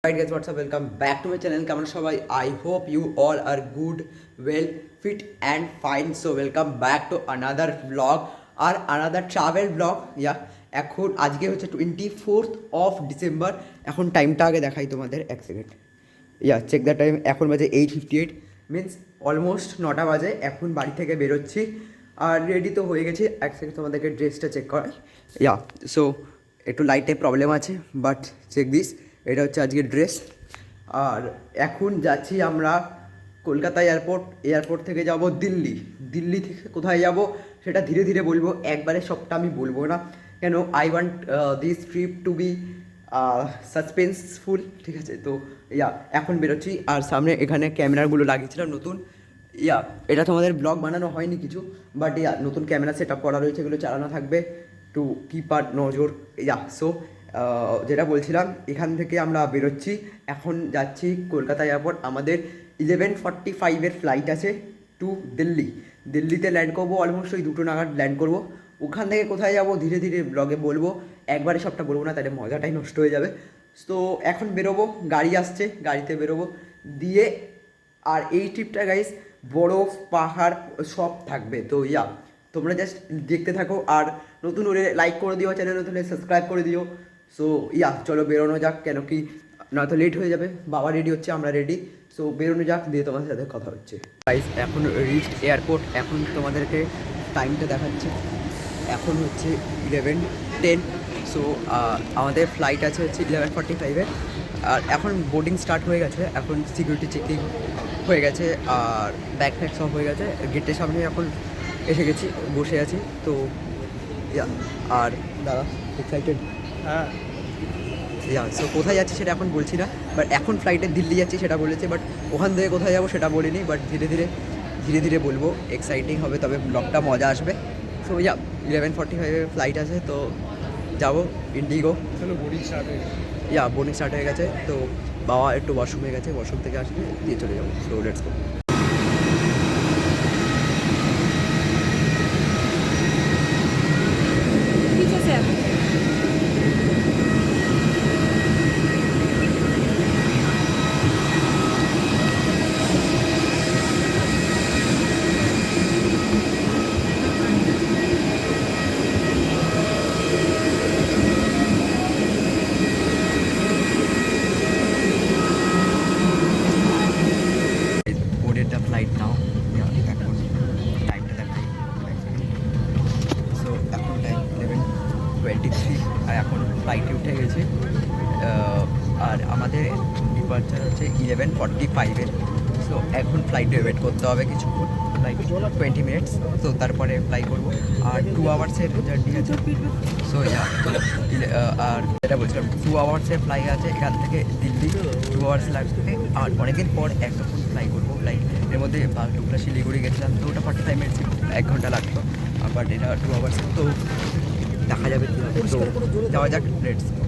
Right guys, what's up? Welcome back to my channel. কেমন সবাই? I hope you all are good, well, fit and fine. So welcome back to another vlog R another travel vlog. এখন আজকে হচ্ছে 24th of December. এখন টাইমটা আগে দেখাই তোমাদের এক সেকেন্ড। Check the time. এখন বাজে 8:58 মিনস অলমোস্ট 9টা বাজে। এখন বাড়ি থেকে বেরোচ্ছি আর রেডি তো হয়ে গেছি। এক সেকেন্ড তোমাদেরকে ড্রেসটা চেক করাই। সো একটু লাইটে প্রবলেম আছে বাট চেক দিস। এটা হচ্ছে আজকের ড্রেস। আর এখন যাচ্ছি আমরা কলকাতা এয়ারপোর্ট থেকে যাব দিল্লি থেকে কোথায় যাব সেটা ধীরে ধীরে বলবো, একবারে সবটা আমি বলবো না, কেন I want this trip to be suspenseful, ঠিক আছে? তো এখন বেরোচ্ছি। আর সামনে এখানে ক্যামেরাগুলো লাগিয়েছিলাম নতুন। এটা তোমাদের ব্লগ বানানো হয়নি কিছু, বাট নতুন ক্যামেরা সেট আপ করা রয়েছে, এগুলো চালানো থাকবে টু কিপ আর নজর। সো যেটা বলছিলাম, এখান থেকে আমরা বেরোচ্ছি, এখন যাচ্ছি কলকাতা এয়ারপোর্ট। আমাদের 11:45 ফ্লাইট আছে টু দিল্লিতে ল্যান্ড করবো। অলমোস্ট ওই 2টো নাগাদ ল্যান্ড করবো। ওখান থেকে কোথায় যাব ধীরে ধীরে ব্লগে বলবো, একবারে সবটা বলবো না, তাহলে মজাটাই নষ্ট হয়ে যাবে। তো এখন বেরোবো, গাড়ি আসছে, গাড়িতে বেরোবো দিয়ে। আর এই ট্রিপটা গাইস বরফ পাহাড় সব থাকবে। তো তোমরা জাস্ট দেখতে থাকো আর নতুন হলে লাইক করে দিও, চ্যানেল নতুন হলে সাবস্ক্রাইব করে দিও। সো চলো বেরোনো যাক, কেন কি নয়তো লেট হয়ে যাবে। বাবা রেডি হচ্ছে, আমরা রেডি। সো বেরোনো যাক, দিয়ে তোমাদের সাথে কথা হচ্ছে। গাইস এখন রিচড এয়ারপোর্ট। এখন তোমাদেরকে টাইমটা দেখাচ্ছে, এখন হচ্ছে 11:10। সো আমাদের ফ্লাইট আছে হচ্ছে 11:45 আর এখন বোর্ডিং স্টার্ট হয়ে গেছে। এখন সিকিউরিটি চেকিং হয়ে গেছে আর ব্যাগ ফ্যাগ সব হয়ে গেছে। গেটের সামনে এখন এসে গেছি, বসে আছি। তো আর দাদা এক্সাইটেড? হ্যাঁ। সো কোথায় যাচ্ছি সেটা এখন বলছি না, বাট এখন ফ্লাইটে দিল্লি যাচ্ছি সেটা বলেছে, বাট ওখান থেকে কোথায় যাবো সেটা বলিনি। বাট ধীরে ধীরে বলবো, এক্সাইটিং হবে, তবে ব্লগটা মজা আসবে। সো 11:45 ফ্লাইট আছে, তো যাবো ইন্ডিগো। বোর্ডিং স্টার্ট হয়ে গেছে। তো বাবা একটু ওয়াশরুমে গেছে, ওয়াশরুম থেকে আসলে দিয়ে চলে যাবো। So let's go. ফ্লাইট নাও, এখন টাইমটা দেখাই। সো এখন টাইম 11:23 আর এখন ফ্লাইটে উঠে গেছে। আর আমাদের ডিপার্চার হচ্ছে 11:45। সো এখন ফ্লাইটে ওয়েট করতে হবে কিছুক্ষণ, লাইক 20 মিনিটস। তো তারপরে ফ্লাই করবো। আর 2 আওয়ার্সের জার্নি আছে। সো আর যেটা বলছিলাম, 2 আওয়ার্সের ফ্লাই আছে এখান থেকে দিল্লি। 2 আওয়ার্স লাগবে। আর অনেকদিন পর একরকম ফ্লাই করবো, লাইক এর মধ্যে বাগডোগরা শিলিগুড়ি গেছিলাম, তো ওটা 45 মিনিটস, 1 ঘন্টা লাগতো। বাট এটা 2 আওয়ার্স। তো দেখা যাবে কী হবে। তো যাওয়া যাক, let's go.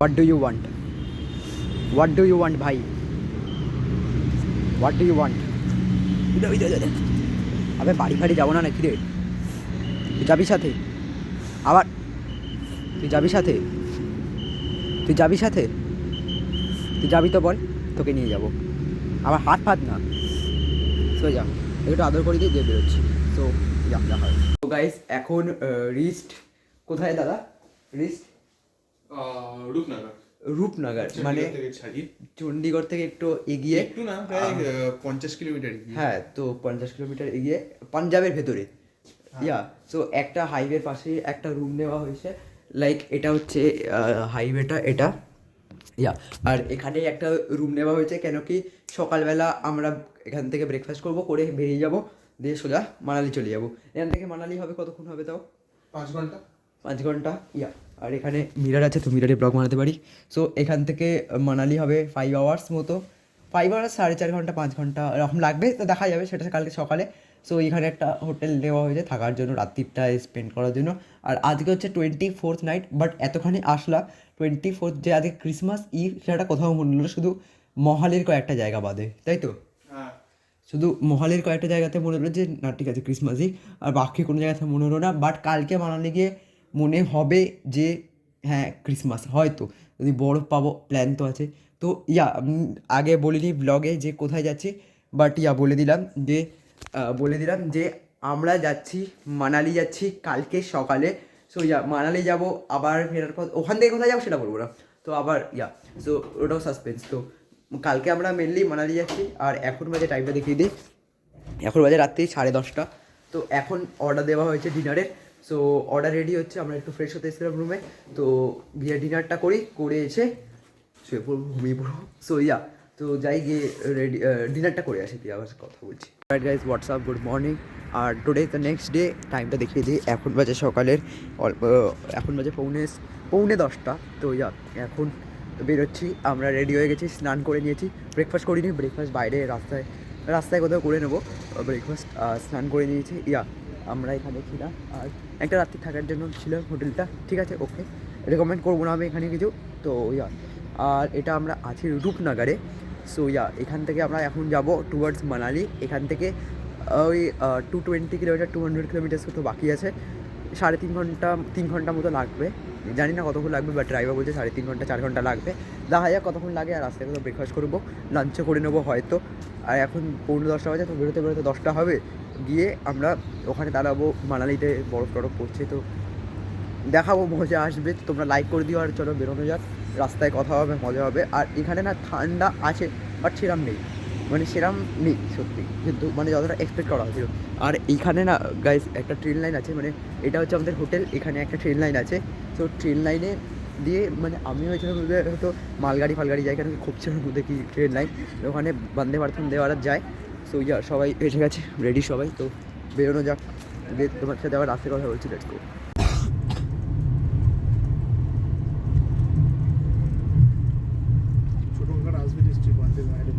What do you want? What do you want ভাই? What do you want? আবে বাড়ি ফাড়ি যাবো না নাকি রে? তুই যাবি সাথে? আবার তুই যাবি সাথে? তুই যাবি তো বল, তোকে নিয়ে যাবো। আমার হাত ফাত না। সো একটু আদর করে দিয়ে বেরোচ্ছি। সো দেখা হয়। তো গাইস এখন রিস্ট কোথায় দাদা? রিস্ট রূপনগর, মানে চণ্ডীগড় থেকে একটু এগিয়ে, একটু না প্রায় 50 কিলোমিটার। হ্যাঁ, তো 50 কিলোমিটার এগিয়ে পাঞ্জাবের ভেতরে। সো একটা হাইওয়ের পাশে একটা রুম নেওয়া হয়েছে, লাইক এটা হচ্ছে হাইওয়েটা এটা। আর এখানে একটা রুম নেওয়া হয়েছে, কেন কি সকালবেলা আমরা এখান থেকে ব্রেকফাস্ট করবো, করে বেরিয়ে যাব, দিয়ে সোজা মানালি চলে যাব। এখান থেকে মানালি হবে কতক্ষণ হবে তাও? 5 ঘন্টা। আর এখানে মিরার আছে, তো মিরারে ব্লগ বানাতে পারি। সো এখান থেকে মানালি হবে 5 আওয়ার্স মতো, 5 আওয়ার্স 4.5 ঘন্টা 5 ঘন্টা এরকম লাগবে, তো দেখা যাবে সেটা কালকে সকালে। সো এখানে একটা হোটেল নেওয়া হয়েছে থাকার জন্য, রাত্রিটায় স্পেন্ড করার জন্য। আর আজকে হচ্ছে 24th নাইট, বাট এতখানি আসলা 24th যে আজকে ক্রিসমাস ইভ সেটা কোথাও মনে হলো, শুধু মহালির কয়েকটা জায়গা বাদে, তাই তো? শুধু মহালির কয়েকটা জায়গাতে মনে হলো যে না ঠিক আছে ক্রিসমাসই, আর বাকি কোনো জায়গাতে মনে হলো না। বাট কালকে মানালি গিয়ে মনে হবে যে হ্যাঁ ক্রিসমাস, হয়তো যদি বরফ পাবো, প্ল্যান তো আছে। তো আগে বলিনি ব্লগে যে কোথায় যাচ্ছি, বাট বলে দিলাম যে আমরা যাচ্ছি মানালি, যাচ্ছি কালকে সকালে। সো মানালি যাব, আবার ফেরার পর ওখান থেকে কোথায় যাবো সেটা বলবো না, তো আবার সো ওটাও সাসপেন্স। তো কালকে আমরা মেনলি মানালি যাচ্ছি। আর এখন বাজে টাইমটা দেখিয়ে দিই, এখন বাজে রাত্রি 10:30। তো এখন অর্ডার দেওয়া হয়েছে ডিনারের। সো অর্ডার রেডি হচ্ছে, আমরা একটু ফ্রেশ হতে এসেছিলাম রুমে, তো গিয়ে ডিনারটা করে এসে শুয়ে পড়বো, ঘুমিয়ে পড়বো। সো তো যাই গিয়ে ডিনারটা করে আসি, দিয়ে আবার কথা বলছি। Right guys, WhatsApp, good morning. আর টুডে দ্য নেক্সট ডে, টাইমটা দেখিয়ে দিই, এখন বাজে সকালের এখন বাজে পৌনে 10টা। তো এখন বেরোচ্ছি, আমরা রেডি হয়ে গেছি, স্নান করে নিয়েছি, ব্রেকফাস্ট করিনি, ব্রেকফাস্ট বাইরে রাস্তায় কোথাও করে নেবো ব্রেকফাস্ট। স্নান করে নিয়েছি। আমরা এখানে ছিলাম, আর একটা রাত্রি থাকার জন্য ছিল হোটেলটা, ঠিক আছে, ওকে, রেকমেন্ড করবো না আমি এখানে কিছু। তো আর এটা আমরা আছি রূপনগরে। সো এখান থেকে আমরা এখন যাব টুয়ার্ডস মানালি। এখান থেকে ওই 220 কিলোমিটার, 200 কিলোমিটার্স মতো বাকি আছে। 3 ঘন্টা মতো লাগবে, জানি না কতক্ষণ লাগবে, বাট ড্রাইভার বলছে 3.5 ঘন্টা 4 ঘন্টা লাগবে। দেখা যাক কতক্ষণ লাগে। আর রাস্তায় কোথাও ব্রেকফাস্ট করবো, লাঞ্চও করে নেবো হয়তো। আর এখন 9:45 বাজে, তো বেরোতে 10টা হবে। গিয়ে আমরা ওখানে দাঁড়াবো, মানালিতে বরফ টরফ পড়ছে, তো দেখাবো, মজা আসবে। তোমরা লাইক করে দিও, আর চলো বেরোনো যাক, রাস্তায় কথা হবে, মজা হবে। আর এখানে না ঠান্ডা আছে, বাট সেরাম নেই সত্যি, কিন্তু মানে যতটা এক্সপেক্ট করা হয়েছিল। আর এইখানে না গাইজ একটা ট্রেন লাইন আছে, মানে এটা হচ্ছে আমাদের হোটেল, এখানে একটা ট্রেন লাইন আছে। তো ট্রেন লাইনে দিয়ে মানে আমি হয়েছিলাম হয়তো মালগাড়ি ফালগাড়ি যায়, কেন খুব ছিল মধ্যে কি ট্রেন লাইন, ওখানে বন্দে ভারত যায়। সো সবাই এসে গেছে, রেডি সবাই, তো বেরোনো যাক। তোমার সাথে আবার রাস্তায় কথা বলছি, লেটস গো। আসবে নিশ্চয়ই বন্দে ভারত।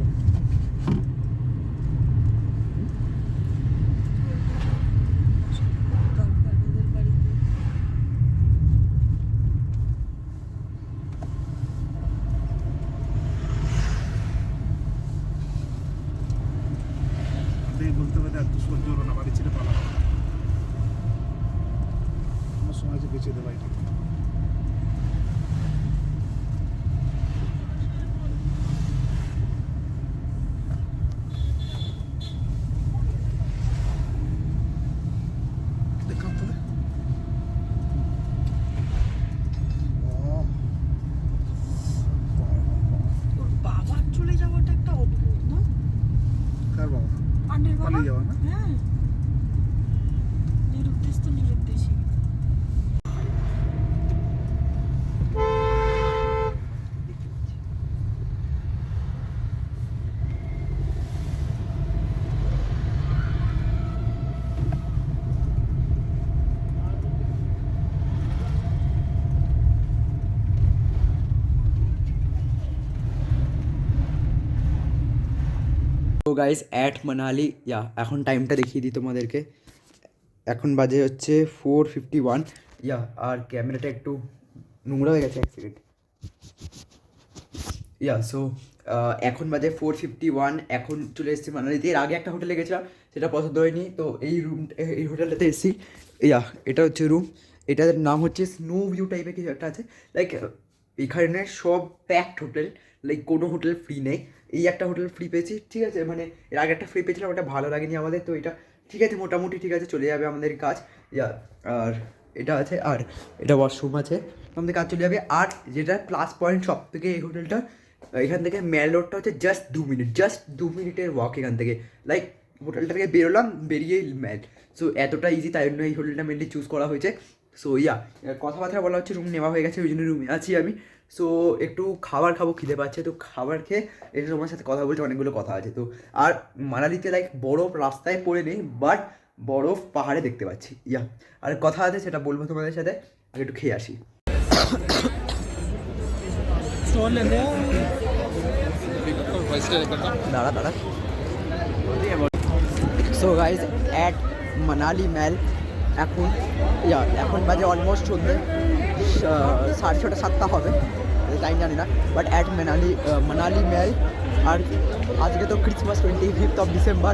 বলতে পারে এত সহ্য হলো না, বাড়ি ছেড়ে পালাম, আমার সময় আছে বেঁচে দেওয়া। বাবার চলে যাওয়াটা একটা অদ্ভুত না? কার বাবা? পান্ডের বাবা? পালিয়ে যাওয়া না? হ্যাঁ, নিরুদ্দেশ তো নিরুদ্দেশই। তো গাইস অ্যাট মানালি, এখন টাইমটা দেখিয়ে দিই তোমাদেরকে, এখন বাজে হচ্ছে 4:51। আর ক্যামেরাটা একটু নোংরা হয়ে গেছে, এক সেকেন্ড। সো এখন বাজে 4:51, এখন চলে এসেছি মানালিতে। এর আগে একটা হোটেলে গেছিলাম, সেটা পছন্দ হয়নি, তো এই হোটেলটাতে এসেছি। এটা হচ্ছে রুম, এটার নাম হচ্ছে স্নো ভিউ টাইপের কিছু একটা আছে। লাইক এখানে সব প্যাকড হোটেল, লাইক কোনো হোটেল ফ্রি নেই। এই একটা হোটেল ফ্রি পেয়েছি, ঠিক আছে, মানে এর আগে একটা ফ্রি পেয়েছিলাম, ওটা ভালো লাগেনি আমাদের, তো এটা ঠিক আছে, মোটামুটি ঠিক আছে, চলে যাবে আমাদের কাজ। আর এটা আছে, আর এটা ওয়াশরুম আছে, আমাদের কাজ চলে যাবে। আর যেটা প্লাস পয়েন্ট সব থেকে এই হোটেলটা, এখান থেকে ম্যাল রোডটা হচ্ছে জাস্ট 2 মিনিটের ওয়াক এখান থেকে। লাইক হোটেলটা থেকে বেরোলাম, বেরিয়েই ম্যাল। সো এতটা ইজি, তাই জন্য এই হোটেলটা মেনলি চুজ করা হয়েছে। সো কথাবার্তা বলা হচ্ছে, রুম নেওয়া হয়ে গেছে, ওই জন্য রুমে আছি আমি। সো একটু খাবার খাবো, খিদে পাচ্ছে, তো খাবার খেয়ে এসে তোমার সাথে কথা বলছি, অনেকগুলো কথা আছে। তো আর মানালিতে লাইক বরফ রাস্তায় পড়ে নেই, বাট বরফ পাহাড়ে দেখতে পাচ্ছি। আর কথা আছে, সেটা বলবো তোমাদের সাথে, আগে একটু খেয়ে আসি। দাঁড়া সো গাইজ অ্যাট মানালি ম্যাল এখন বাজে অলমোস্ট সন্ধ্যে 6:30-7টা হবে, টাইম জানি না, বাট অ্যাট মানালি ম্যাল। আর আজকে তো ক্রিসমাস 25th অফ ডিসেম্বর,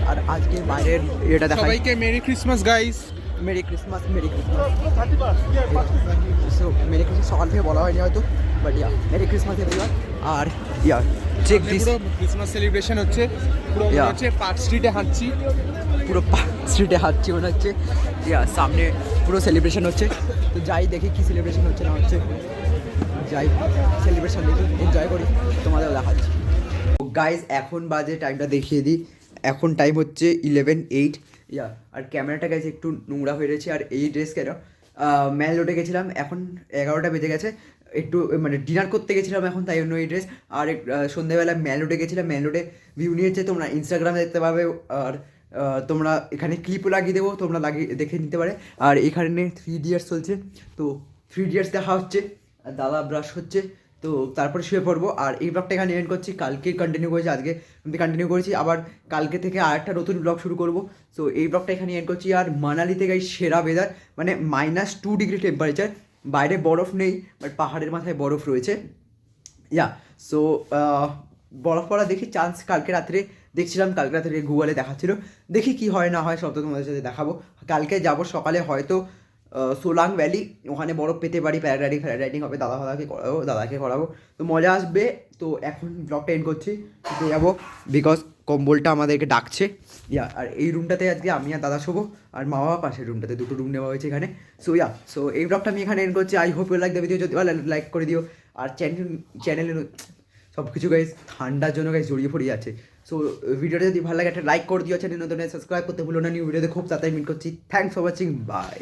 আর আজকে বাইরের এটা দেখা সবাইকে merry Christmas guys. Merry Christmas so merry Christmas সকাল থেকে বলা হয়নি হয়তো, বাট মেরি ক্রিসমাস এভরিওয়ান। আর চেক দিস, পুরো ক্রিসমাস সেলিব্রেশন হচ্ছে, পুরো মনে হচ্ছে পার্ক স্ট্রিটে হাঁটছি। পুরো স্ট্রিটে হাঁটছি মনে হচ্ছে, সামনে পুরো সেলিব্রেশন হচ্ছে। তো যাই দেখি কি সেলিব্রেশন হচ্ছে না হচ্ছে, যাই সেলিব্রেশন দেখি, এনজয় করি, তোমাদেরও দেখাচ্ছি। গাইজ এখন বাজে টাইমটা দেখিয়ে দিই, এখন টাইম হচ্ছে 11:08। আর ক্যামেরাটা গেছে একটু নোংরা হয়ে রয়েছে। আর এই ড্রেস কেন ম্যাল রোডে গেছিলাম, এখন 11টা বেজে গেছে, একটু মানে ডিনার করতে গেছিলাম এখন, তাই জন্য এই ড্রেস। আর সন্ধ্যেবেলা ম্যাল রোডে গেছিলাম, ম্যাল রোডে ভিউ নিয়েছে, তোমরা ইনস্টাগ্রামে দেখতে পাবে। আর তোমরা এখানে ক্লিপও লাগিয়ে দেবো, তোমরা লাগিয়ে দেখে নিতে পারে। আর এখানে 3 ইডিয়টস চলছে, তো 3 ইডিয়টস দেখা হচ্ছে, আর দাদা ব্রাশ হচ্ছে, তো তারপরে শুয়ে পড়বো। আর এই ব্লগটা এখানে এন্ড করছি, কালকে কন্টিনিউ করেছি, আজকে কন্টিনিউ করেছি, আবার কালকে থেকে আরেকটা নতুন ব্লগ শুরু করবো। সো এই ব্লগটা এখানে এন্ড করছি। আর মানালিতে গাই সেরা ওয়েদার, মানে -2 ডিগ্রি টেম্পারেচার, বাইরে বরফ নেই, বাট পাহাড়ের মাথায় বরফ রয়েছে। সো বরফ পড়া দেখি চান্স কালকে রাত্রে দেখছিলাম, কালকে রাত্রে গুগলে দেখাচ্ছিল, দেখি কি হয় না হয়, সব তো তোমাদের সাথে দেখাবো। কালকে যাবো সকালে হয়তো সোলাং ভ্যালি, ওখানে বরফ পেতে পারি, প্যারাগ্লাইডিং হবে, দাদাকে করাবো, তো মজা আসবে। তো এখন ব্লগটা এন্ড করছি, শুতে যাবো বিকজ কম্বলটা আমাদেরকে ডাকছে। আর এই রুমটাতে আজকে আমি আর দাদা শোবো, আর মা বাবা পাশের রুমটাতে, 2টো রুম নেওয়া হয়েছে এখানে। সো এই ব্লগটা আমি এখানে এন্ড করছি। I hope you like the video, যদি ভালো লাইক করে দিও। আর চ্যানেলে সব কিছু গাইজ ঠান্ডার জন্য গাইজ জড়িয়ে পড়ে যাচ্ছে। সো ভিডিওটা যদি ভালো লাগে একটা লাইক করে দিও, চ্যানেল নতুন সাবস্ক্রাইব করতে ভুলো না। নিউ ভিডিওতে খুব তাড়াতাড়ি মিট করছি। Thanks for watching, by.